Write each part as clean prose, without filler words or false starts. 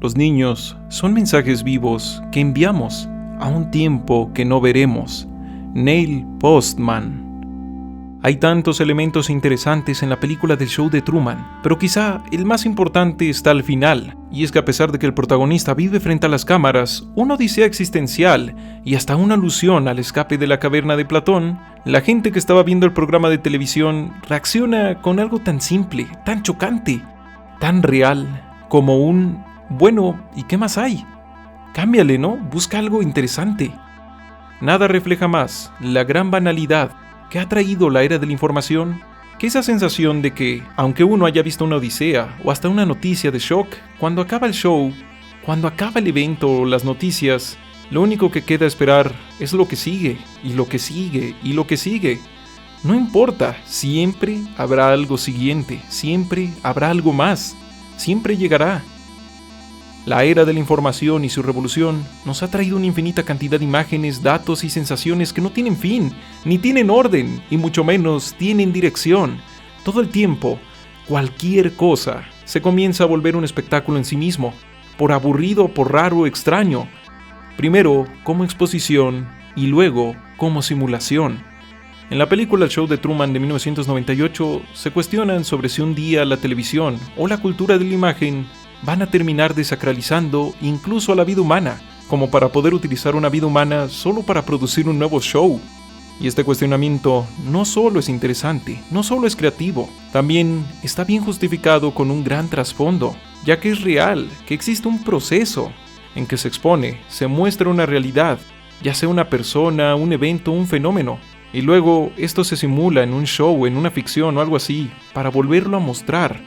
Los niños son mensajes vivos que enviamos a un tiempo que no veremos. Neil Postman. Hay tantos elementos interesantes en la película del show de Truman, pero quizá el más importante está al final, y es que a pesar de que el protagonista vive frente a las cámaras una odisea existencial y hasta una alusión al escape de la caverna de Platón, la gente que estaba viendo el programa de televisión reacciona con algo tan simple, tan chocante, tan real, como un bueno, ¿y qué más hay? Cámbiale, ¿no? Busca algo interesante. Nada refleja más la gran banalidad que ha traído la era de la información que esa sensación de que, aunque uno haya visto una odisea o hasta una noticia de shock, cuando acaba el show, cuando acaba el evento o las noticias, lo único que queda esperar es lo que sigue, y lo que sigue, y lo que sigue. No importa, siempre habrá algo siguiente, siempre habrá algo más, siempre llegará. La era de la información y su revolución nos ha traído una infinita cantidad de imágenes, datos y sensaciones que no tienen fin, ni tienen orden, y mucho menos tienen dirección. Todo el tiempo, cualquier cosa se comienza a volver un espectáculo en sí mismo, por aburrido, por raro o extraño. Primero como exposición y luego como simulación. En la película El show de Truman de 1998 se cuestionan sobre si un día la televisión o la cultura de la imagen van a terminar desacralizando incluso a la vida humana, como para poder utilizar una vida humana solo para producir un nuevo show. Y este cuestionamiento no solo es interesante, no solo es creativo, también está bien justificado con un gran trasfondo, ya que es real, que existe un proceso en que se expone, se muestra una realidad, ya sea una persona, un evento, un fenómeno, y luego esto se simula en un show, en una ficción o algo así, para volverlo a mostrar.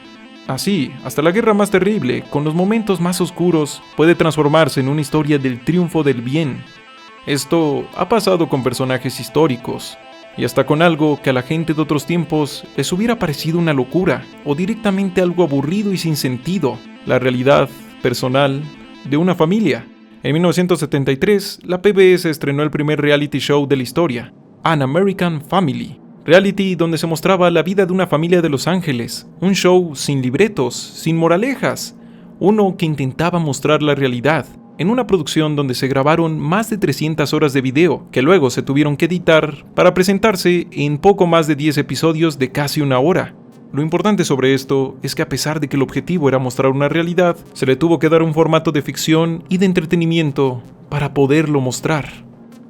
Así, hasta la guerra más terrible, con los momentos más oscuros, puede transformarse en una historia del triunfo del bien. Esto ha pasado con personajes históricos, y hasta con algo que a la gente de otros tiempos les hubiera parecido una locura, o directamente algo aburrido y sin sentido, la realidad personal de una familia. En 1973, la PBS estrenó el primer reality show de la historia, An American Family. Reality donde se mostraba la vida de una familia de Los Ángeles, un show sin libretos, sin moralejas, uno que intentaba mostrar la realidad, en una producción donde se grabaron más de 300 horas de video, que luego se tuvieron que editar para presentarse en poco más de 10 episodios de casi una hora. Lo importante sobre esto es que a pesar de que el objetivo era mostrar una realidad, se le tuvo que dar un formato de ficción y de entretenimiento para poderlo mostrar.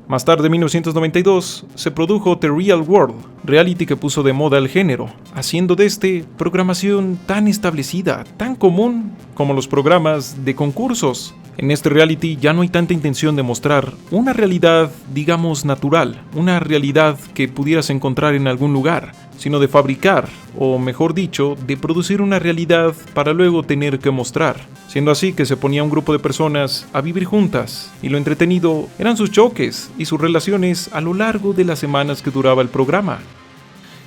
Más tarde, en 1992, se produjo The Real World, reality que puso de moda el género, haciendo de este programación tan establecida, tan común como los programas de concursos. En este reality ya no hay tanta intención de mostrar una realidad, digamos, natural, una realidad que pudieras encontrar en algún lugar, sino de fabricar, o mejor dicho, de producir una realidad para luego tener que mostrar. Siendo así que se ponía un grupo de personas a vivir juntas, y lo entretenido eran sus choques y sus relaciones a lo largo de las semanas que duraba el programa.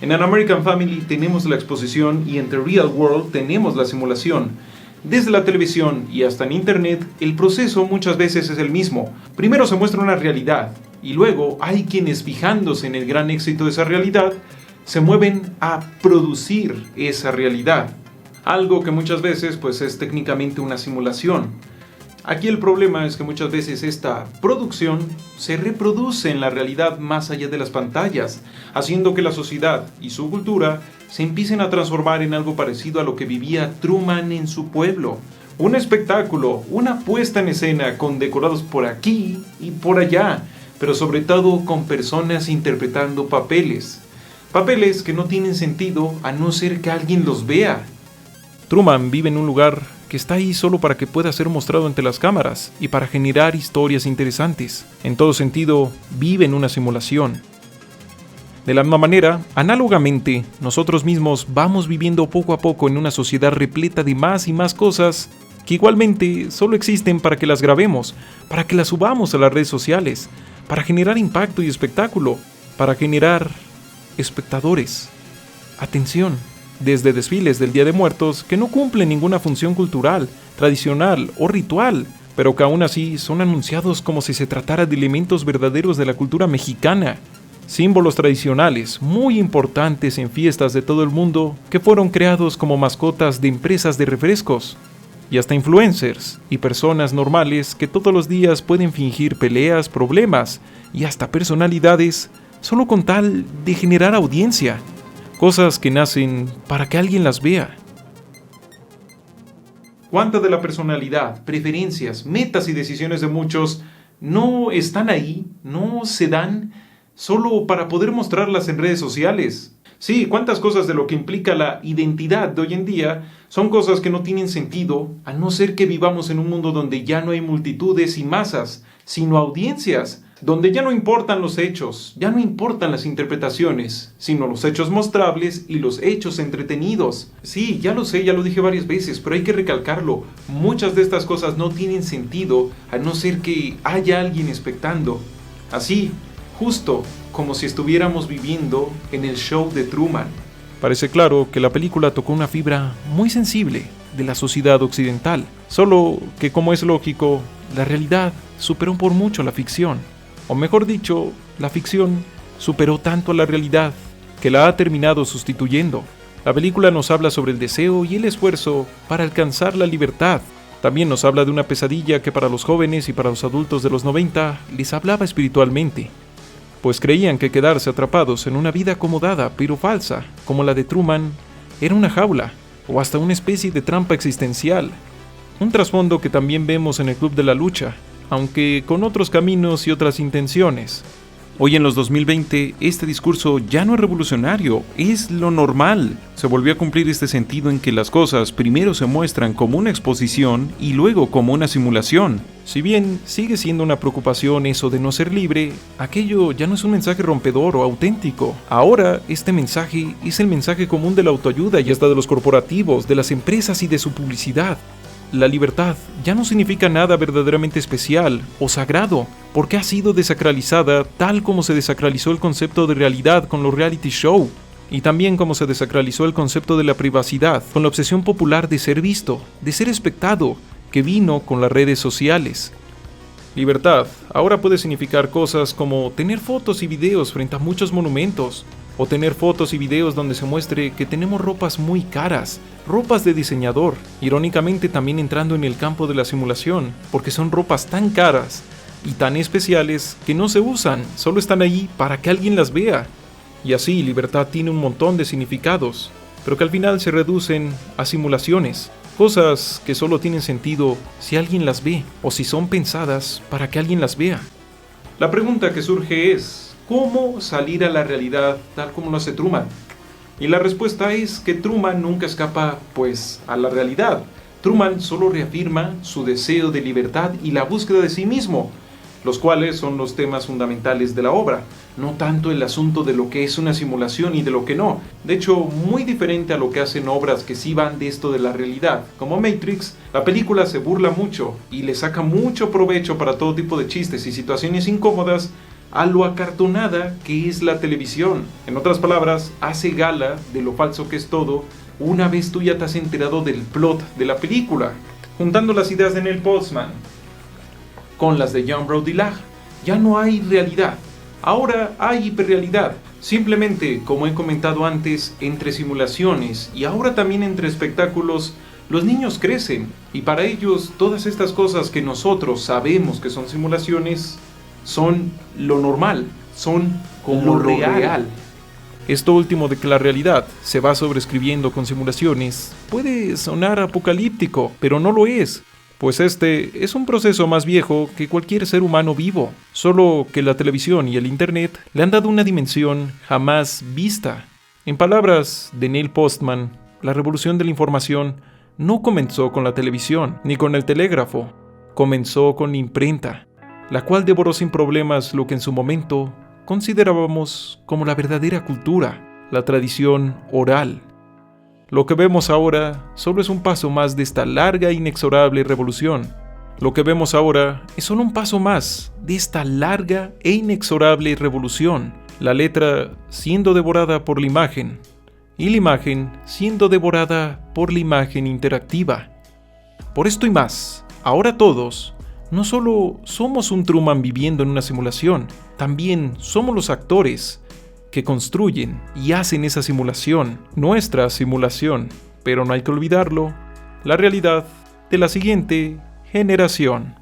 En An American Family tenemos la exposición y en The Real World tenemos la simulación. Desde la televisión y hasta en internet, el proceso muchas veces es el mismo. Primero se muestra una realidad, y luego hay quienes, fijándose en el gran éxito de esa realidad, se mueven a producir esa realidad. Algo que muchas veces pues es técnicamente una simulación. Aquí el problema es que muchas veces esta producción se reproduce en la realidad más allá de las pantallas, haciendo que la sociedad y su cultura se empiecen a transformar en algo parecido a lo que vivía Truman en su pueblo. Un espectáculo, una puesta en escena con decorados por aquí y por allá, pero sobre todo con personas interpretando papeles. Papeles que no tienen sentido a no ser que alguien los vea. Truman vive en un lugar que está ahí solo para que pueda ser mostrado ante las cámaras y para generar historias interesantes. En todo sentido, vive en una simulación. De la misma manera, análogamente, nosotros mismos vamos viviendo poco a poco en una sociedad repleta de más y más cosas que igualmente solo existen para que las grabemos, para que las subamos a las redes sociales, para generar impacto y espectáculo, para generar espectadores. Atención. Desde desfiles del Día de Muertos que no cumplen ninguna función cultural, tradicional o ritual, pero que aún así son anunciados como si se tratara de elementos verdaderos de la cultura mexicana. Símbolos tradicionales muy importantes en fiestas de todo el mundo que fueron creados como mascotas de empresas de refrescos. y hasta influencers y personas normales que todos los días pueden fingir peleas, problemas y hasta personalidades solo con tal de generar audiencia, cosas que nacen para que alguien las vea. ¿Cuánta de la personalidad, preferencias, metas y decisiones de muchos no están ahí, no se dan solo para poder mostrarlas en redes sociales? Sí, cuántas cosas de lo que implica la identidad de hoy en día son cosas que no tienen sentido, a no ser que vivamos en un mundo donde ya no hay multitudes y masas, sino audiencias, donde ya no importan los hechos, ya no importan las interpretaciones, sino los hechos mostrables y los hechos entretenidos. Sí, ya lo sé, ya lo dije varias veces, pero hay que recalcarlo, muchas de estas cosas no tienen sentido, a no ser que haya alguien expectando. Así, justo como si estuviéramos viviendo en el show de Truman. Parece claro que la película tocó una fibra muy sensible de la sociedad occidental, solo que, como es lógico, la realidad superó por mucho la ficción. O mejor dicho, la ficción superó tanto a la realidad que la ha terminado sustituyendo. La película nos habla sobre el deseo y el esfuerzo para alcanzar la libertad. También nos habla de una pesadilla que para los jóvenes y para los adultos de los 90 les hablaba espiritualmente, pues creían que quedarse atrapados en una vida acomodada pero falsa, como la de Truman, era una jaula o hasta una especie de trampa existencial. Un trasfondo que también vemos en el Club de la Lucha, aunque con otros caminos y otras intenciones. Hoy en los 2020, este discurso ya no es revolucionario, es lo normal. Se volvió a cumplir este sentido en que las cosas primero se muestran como una exposición y luego como una simulación. Si bien sigue siendo una preocupación eso de no ser libre, aquello ya no es un mensaje rompedor o auténtico. Ahora, este mensaje es el mensaje común de la autoayuda y hasta de los corporativos, de las empresas y de su publicidad. La libertad ya no significa nada verdaderamente especial o sagrado, porque ha sido desacralizada tal como se desacralizó el concepto de realidad con los reality show, y también como se desacralizó el concepto de la privacidad con la obsesión popular de ser visto, de ser espectado, que vino con las redes sociales. Libertad ahora puede significar cosas como tener fotos y videos frente a muchos monumentos, o tener fotos y videos donde se muestre que tenemos ropas muy caras, ropas de diseñador, irónicamente también entrando en el campo de la simulación, porque son ropas tan caras y tan especiales que no se usan, solo están ahí para que alguien las vea. Y así, libertad tiene un montón de significados, pero que al final se reducen a simulaciones, cosas que solo tienen sentido si alguien las ve, o si son pensadas para que alguien las vea. La pregunta que surge es, ¿cómo salir a la realidad tal como lo hace Truman? Y la respuesta es que Truman nunca escapa, pues, a la realidad. Truman solo reafirma su deseo de libertad y la búsqueda de sí mismo, los cuales son los temas fundamentales de la obra, no tanto el asunto de lo que es una simulación y de lo que no. De hecho, muy diferente a lo que hacen obras que sí van de esto de la realidad. Como Matrix, la película se burla mucho y le saca mucho provecho para todo tipo de chistes y situaciones incómodas a lo acartonada que es la televisión. En otras palabras, hace gala de lo falso que es todo una vez tú ya te has enterado del plot de la película. Juntando las ideas de Neil Postman con las de Jean Baudrillard, ya no hay realidad, ahora hay hiperrealidad. Simplemente, como he comentado antes, entre simulaciones y ahora también entre espectáculos, los niños crecen y para ellos todas estas cosas que nosotros sabemos que son simulaciones son lo normal, son como lo real. Esto último de que la realidad se va sobreescribiendo con simulaciones puede sonar apocalíptico, pero no lo es, pues este es un proceso más viejo que cualquier ser humano vivo, solo que la televisión y el internet le han dado una dimensión jamás vista. En palabras de Neil Postman, la revolución de la información no comenzó con la televisión ni con el telégrafo, comenzó con la imprenta, la cual devoró sin problemas lo que en su momento considerábamos como la verdadera cultura, la tradición oral. Lo que vemos ahora solo es un paso más de esta larga e inexorable revolución. Lo que vemos ahora es solo un paso más de esta larga e inexorable revolución, la letra siendo devorada por la imagen, y la imagen siendo devorada por la imagen interactiva. Por esto y más, ahora todos no solo somos un Truman viviendo en una simulación, también somos los actores que construyen y hacen esa simulación, nuestra simulación. Pero no hay que olvidarlo, la realidad de la siguiente generación.